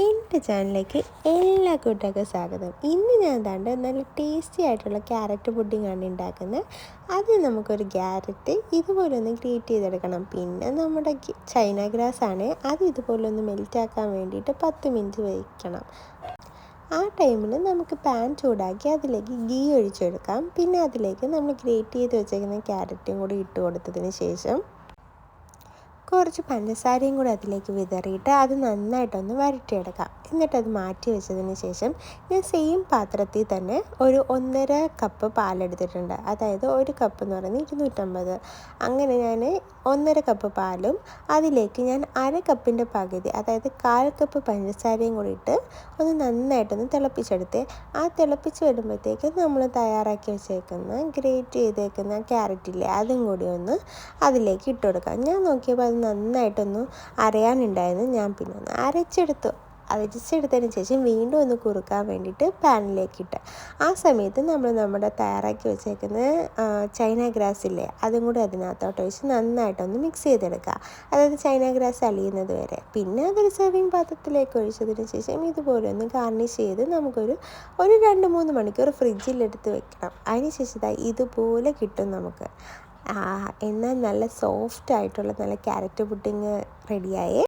എൻ്റെ ചാനലിലേക്ക് എല്ലാ കൂട്ടർക്കും സ്വാഗതം. ഇന്ന് ഞാൻ നല്ല ടേസ്റ്റി ആയിട്ടുള്ള ക്യാരറ്റ് പുഡിങ്ങാണ് ഉണ്ടാക്കുന്നത്. ആദ്യം നമുക്കൊരു ക്യാരറ്റ് ഇതുപോലെ ഒന്ന് ഗ്രേറ്റ് ചെയ്തെടുക്കണം. പിന്നെ നമ്മുടെ ചൈന ഗ്രാസ് ആണ്, അത് ഇതുപോലെ ഒന്ന് മെൽറ്റാക്കാൻ വേണ്ടിയിട്ട് 10 മിനിറ്റ് വയ്ക്കണം. ആ ടൈമിൽ നമുക്ക് പാൻ ചൂടാക്കി അതിലേക്ക് ഗീ ഒഴിച്ചെടുക്കാം. പിന്നെ അതിലേക്ക് നമ്മൾ ഗ്രേറ്റ് ചെയ്ത് വെച്ചേക്കുന്ന ക്യാരറ്റും കൂടി ഇട്ട് കൊടുത്തതിന് ശേഷം കുറച്ച് പഞ്ചസാരയും കൂടി അതിലേക്ക് വിതറിയിട്ട് അത് നന്നായിട്ടൊന്ന് വരട്ടിയെടുക്കാം. എന്നിട്ടത് മാറ്റി വെച്ചതിന് ശേഷം ഞാൻ സെയിം പാത്രത്തിൽ തന്നെ ഒരു 1.5 കപ്പ് പാലെടുത്തിട്ടുണ്ട്. അതായത് 1 കപ്പ് എന്ന് പറയുന്നത് 250. അങ്ങനെ ഞാൻ 1.5 കപ്പ് പാലും അതിലേക്ക് ഞാൻ 1/2 കപ്പിൻ്റെ പകുതി, അതായത് 1/4 കപ്പ് പഞ്ചസാരയും കൂടി ഇട്ട് ഒന്ന് നന്നായിട്ടൊന്ന് തിളപ്പിച്ചെടുത്ത് ആ തിളപ്പിച്ച് വരുമ്പോഴത്തേക്ക് നമ്മൾ തയ്യാറാക്കി വെച്ചേക്കുന്ന ഗ്രേറ്റ് ചെയ്തേക്കുന്ന ക്യാരറ്റില്ലേ അതും കൂടി ഒന്ന് അതിലേക്ക് ഇട്ട് കൊടുക്കാം. ഞാൻ നോക്കിയപ്പോൾ അത് നന്നായിട്ടൊന്ന് അരയാനുണ്ടായിരുന്നു. ഞാൻ പിന്നെ ഒന്ന് അരച്ചെടുത്തതിന് ശേഷം വീണ്ടും ഒന്ന് കുറുക്കാൻ വേണ്ടിയിട്ട് പാനിലേക്കിട്ട് ആ സമയത്ത് നമ്മുടെ തയ്യാറാക്കി വെച്ചേക്കുന്ന ചൈന ഗ്രാസ് ഇല്ലേ അതും കൂടി അതിനകത്തോട്ട് ഒഴിച്ച് നന്നായിട്ടൊന്ന് മിക്സ് ചെയ്തെടുക്കുക. അതായത് ചൈന ഗ്രാസ് അലിയുന്നത് വരെ. പിന്നെ അതൊരു സെർവിങ് പാത്രത്തിലേക്ക് ഒഴിച്ചതിന് ശേഷം ഇതുപോലെ ഒന്ന് ഗാർണിഷ് ചെയ്ത് നമുക്കൊരു 2-3 മണിക്കൂർ ഫ്രിഡ്ജിലെടുത്ത് വെക്കണം. അതിന് ശേഷം ഇതുപോലെ കിട്ടും നമുക്ക്. എന്നാൽ നല്ല സോഫ്റ്റ് ആയിട്ടുള്ള നല്ല ക്യാരറ്റ് പുഡിങ് റെഡിയായേ.